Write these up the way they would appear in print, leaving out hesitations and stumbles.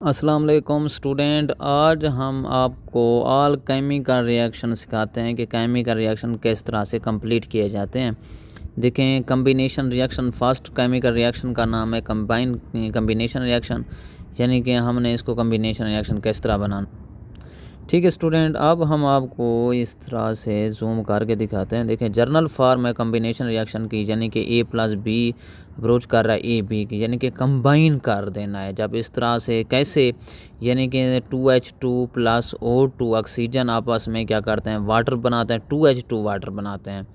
अस्सलाम वालेकुम स्टूडेंट। आज हम आपको ऑल केमिकल रिएक्शन सिखाते हैं कि केमिकल रिएक्शन किस तरह से कंप्लीट किए जाते हैं। देखें, combination reaction, first chemical reaction का नाम है कम्बिनेशन रिएक्शन, यानी कि हमने इसको कम्बिनेशन रिएक्शन किस तरह बनाना। ठीक है स्टूडेंट, अब हम आपको इस तरह से जूम करके दिखाते हैं। देखें, जर्नल फॉर्म है कम्बिनेशन रिएक्शन की, यानी कि ए प्लस बी अप्रोच कर रहा है ए बी की, यानी कि कंबाइन कर देना है। जब इस तरह से कैसे, यानी कि 2H2 प्लस O2 ऑक्सीजन आपस में क्या करते हैं, वाटर बनाते हैं, 2H2 वाटर बनाते हैं।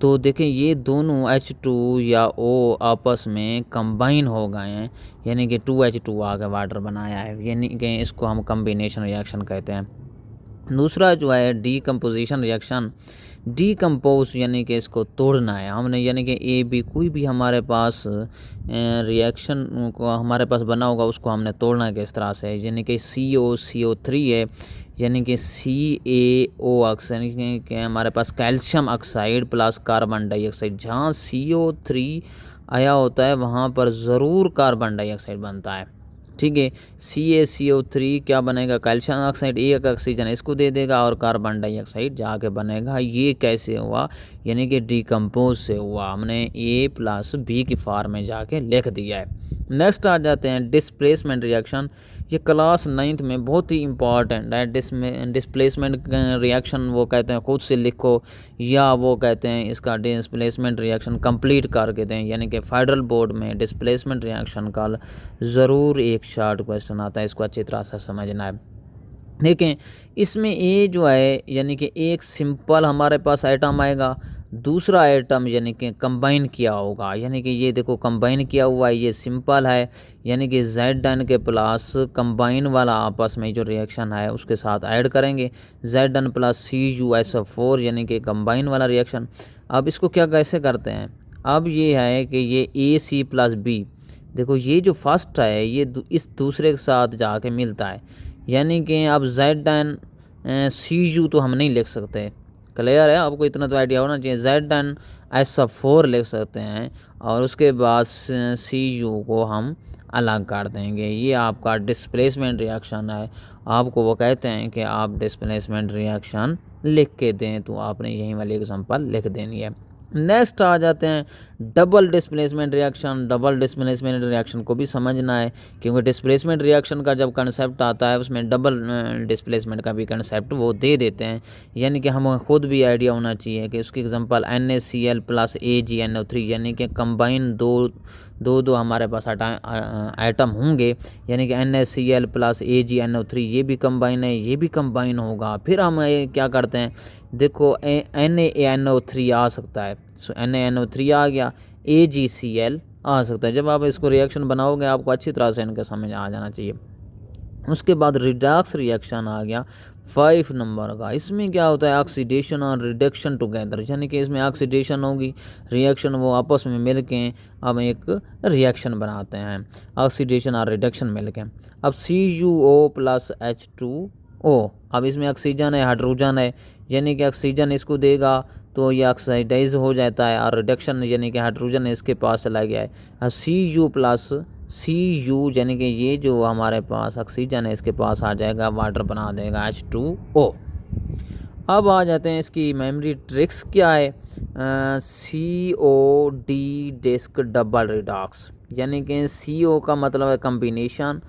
तो देखें, ये दोनों H2 या O आपस में कंबाइन हो गए हैं, यानी कि 2H2 आके वाटर बनाया है, यानी कि इसको हम कम्बिनेशन रिएक्शन कहते हैं। दूसरा जो है डीकम्पोजिशन रिएक्शन, डीकम्पोज यानी कि इसको तोड़ना है हमने, यानी कि ए बी कोई भी हमारे पास रिएक्शन को हमारे पास बना होगा उसको हमने तोड़ना है किस तरह से, यानी कि CO3 है, यानी कि CaO ऑक्साइड, यानी कि हमारे पास calcium oxide plus carbon dioxide. जहाँ CO3 आया होता है वहाँ पर ज़रूर कार्बन डाइऑक्साइड बनता है। ठीक है, CaCO3 क्या बनेगा, कैल्शियम ऑक्साइड, एक ऑक्सीजन इसको दे देगा और कार्बन डाइऑक्साइड जाके बनेगा। ये कैसे हुआ, यानी कि डिकम्पोज से हुआ, हमने A प्लस बी की फॉर्म में जाके लिख दिया है। नेक्स्ट आ जाते हैं डिस्प्लेसमेंट रिएक्शन। ये क्लास 9th में बहुत ही इंपॉर्टेंट है। डिस्प्लेसमेंट रिएक्शन वो कहते हैं खुद से लिखो, या वो कहते हैं इसका डिस्प्लेसमेंट रिएक्शन कंप्लीट करके दें, यानी कि फेडरल बोर्ड में डिस्प्लेसमेंट रिएक्शन का ज़रूर एक शॉर्ट क्वेश्चन आता है, इसको अच्छी तरह से समझना है। देखें, इसमें ए जो है, यानी कि एक सिंपल हमारे पास आइटम आएगा, दूसरा आइटम यानी कि कंबाइन किया होगा, यानी कि ये देखो कंबाइन किया हुआ है, ये सिंपल है, यानी कि Z के प्लस कंबाइन वाला आपस में जो रिएक्शन है उसके साथ ऐड करेंगे, Z प्लस CuSO4, यानी कि कंबाइन वाला रिएक्शन। अब इसको क्या कैसे करते हैं, अब ये है कि ये AC प्लस B, देखो ये जो फर्स्ट है ये इस दूसरे के साथ जाके मिलता है, यानी कि अब ZnCu तो हम नहीं लिख सकते, क्लियर है आपको, इतना तो आइडिया होना चाहिए। ZnSO4 लिख सकते हैं और उसके बाद Cu को हम अलग कर देंगे। ये आपका डिस्प्लेसमेंट रिएक्शन है, आपको वो कहते हैं कि आप डिस्प्लेसमेंट रिएक्शन लिख के दें, तो आपने यही वाली एग्जांपल लिख देनी है। नेक्स्ट आ जाते हैं double displacement reaction. Double displacement reaction को भी समझना है, क्योंकि डिस्प्लेसमेंट रिएक्शन का जब कंसेप्ट आता है उसमें डबल डिस्प्लेसमेंट का भी कंसेप्ट वो दे देते हैं, यानी कि हमें खुद भी आइडिया होना चाहिए कि उसकी एग्जांपल NaCl प्लस AgNO3, यानी कि कंबाइन दो हमारे पास आइटम होंगे, यानी कि NaCl प्लस AgNO3, ये भी कंबाइन है, ये भी कंबाइन होगा। फिर हम क्या करते हैं, देखो NaNO3 आ सकता है, NaNO3 आ गया, AgCl आ सकता है। जब आप इसको रिएक्शन बनाओगे आपको अच्छी तरह से इनका समझ आ जाना चाहिए। उसके बाद रिडक्स रिएक्शन आ गया 5 नंबर का। इसमें क्या होता है, ऑक्सीडेशन और रिडक्शन टुगेदर, यानी कि इसमें ऑक्सीडेशन होगी, रिएक्शन वो आपस में मिल के अब एक रिएक्शन बनाते हैं, ऑक्सीडेशन और रिडक्शन मिल के। अब CuO प्लस H2O, अब इसमें ऑक्सीजन है, हाइड्रोजन है, यानी कि ऑक्सीजन इसको देगा तो ये ऑक्सीडाइज हो जाता है, और रिडक्शन यानी कि हाइड्रोजन इसके पास चला गया है। Cu प्लस Cu, यानी कि ये जो हमारे पास ऑक्सीजन है इसके पास आ जाएगा, वाटर बना देगा H2O। अब आ जाते हैं इसकी मेमोरी ट्रिक्स क्या है। COD डिस्क डबल रिडॉक्स, यानी कि CO का मतलब है कम्बिनेशन,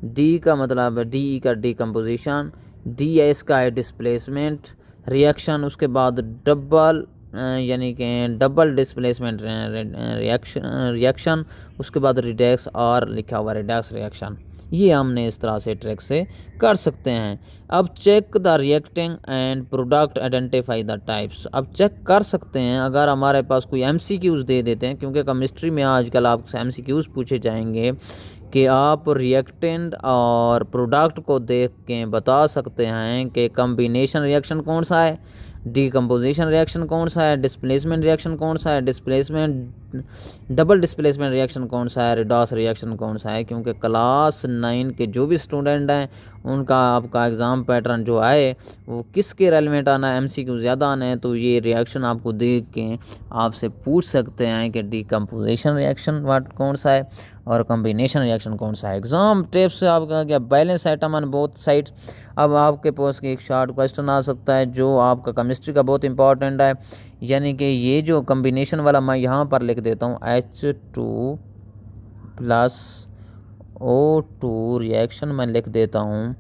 D का मतलब है DE का डिकम्पोजिशन, DS का है डिस्प्लेसमेंट रिएक्शन, उसके बाद डबल यानी कि डबल डिस्प्लेसमेंट रिएक्शन, उसके बाद रिडक्स और लिखा हुआ रिडक्स रिएक्शन। ये हमने इस तरह से ट्रिक से कर सकते हैं। अब check the reacting and product identify the types, अब चेक कर सकते हैं अगर हमारे पास कोई MCQs दे देते हैं, क्योंकि केमिस्ट्री में आजकल आपसे MCQs पूछे जाएंगे कि आप रिएक्टेंट और प्रोडक्ट को देख के बता सकते हैं कि कम्बिनेशन रिएक्शन कौन सा है, डिकम्पोजिशन रिएक्शन कौन सा है, डिस्प्लेसमेंट रिएक्शन कौन सा है, डिस्प्लेसमेंट डबल डिस्प्लेसमेंट रिएक्शन कौन सा है, रिडॉक्स रिएक्शन कौन सा है, क्योंकि क्लास 9 के जो भी स्टूडेंट हैं उनका आपका एग्ज़ाम पैटर्न जो आए वो किसके रेलिवेंट आना है, MCQ ज़्यादा आना है, तो ये रिएक्शन आपको देख के आपसे पूछ सकते हैं कि डिकम्पोजिशन रिएक्शन वाट कौन सा है और कॉम्बिनेशन रिएक्शन कौन सा है। एग्जाम टिप्स से आपका क्या balance item on both sides. अब आपके पास एक शॉर्ट क्वेश्चन आ सकता है जो आपका केमिस्ट्री का बहुत इंपॉर्टेंट है, यानी कि ये जो कॉम्बिनेशन वाला मैं यहाँ पर लिख देता हूँ H2 प्लस O2 रिएक्शन मैं लिख देता हूँ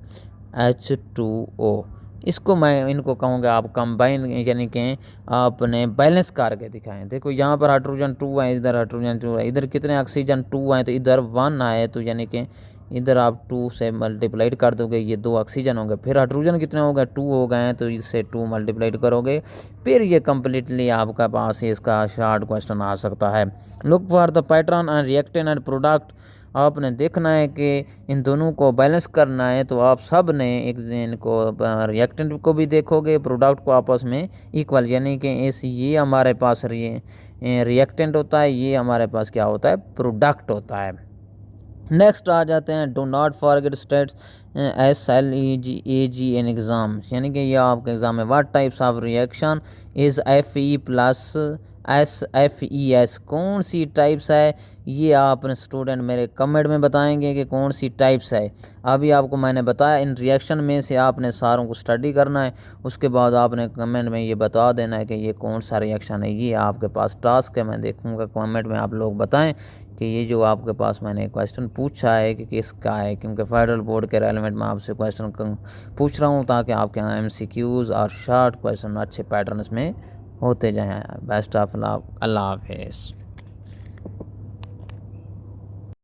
H2O। इसको मैं इनको कहूँगा आप कंबाइन यानी कि आपने बैलेंस करके दिखाएं। देखो यहाँ पर हाइड्रोजन 2 है, इधर हाइड्रोजन 2 है, इधर कितने ऑक्सीजन 2 हैं तो इधर 1 आए, तो यानी कि इधर आप 2 से मल्टीप्लाइड कर दोगे, ये 2 ऑक्सीजन हो गए। फिर हाइड्रोजन कितने हो गए, 2 हो गए हैं, तो इससे 2 मल्टीप्लाइड करोगे, फिर ये कम्प्लीटली आपका पास इसका शॉर्ट क्वेश्चन आ सकता है। Look for the pattern and reactant and product. आपने देखना है कि इन दोनों को बैलेंस करना है, तो आप सब ने एक इनको रिएक्टेंट को भी देखोगे, प्रोडक्ट को आपस में इक्वल, यानी कि ये हमारे पास रिएक्टेंट होता है, ये हमारे पास क्या होता है, प्रोडक्ट होता है। नेक्स्ट आ जाते हैं do not forget states SLEG in exam, यानी कि ये आपके एग्ज़ाम में what types of reaction is FE plus SFES कौन सी टाइप्स है, ये आपने स्टूडेंट मेरे कमेंट में बताएंगे कि कौन सी टाइप्स है। अभी आपको मैंने बताया इन रिएक्शन में से आपने सारों को स्टडी करना है, उसके बाद आपने कमेंट में ये बता देना है कि ये कौन सा रिएक्शन है। ये आपके पास टास्क है, मैं देखूंगा कमेंट में आप लोग बताएं कि ये जो आपके पास मैंने क्वेश्चन पूछा है कि किसका है, क्योंकि फेडरल बोर्ड के रेलेवेंट में आपसे क्वेश्चन पूछ रहा हूँ ताकि आपके यहाँ MCQs और शॉर्ट क्वेश्चन अच्छे पैटर्न्स में होते जाएं। बेस्ट ऑफ लक, अल्लाह हाफिज़।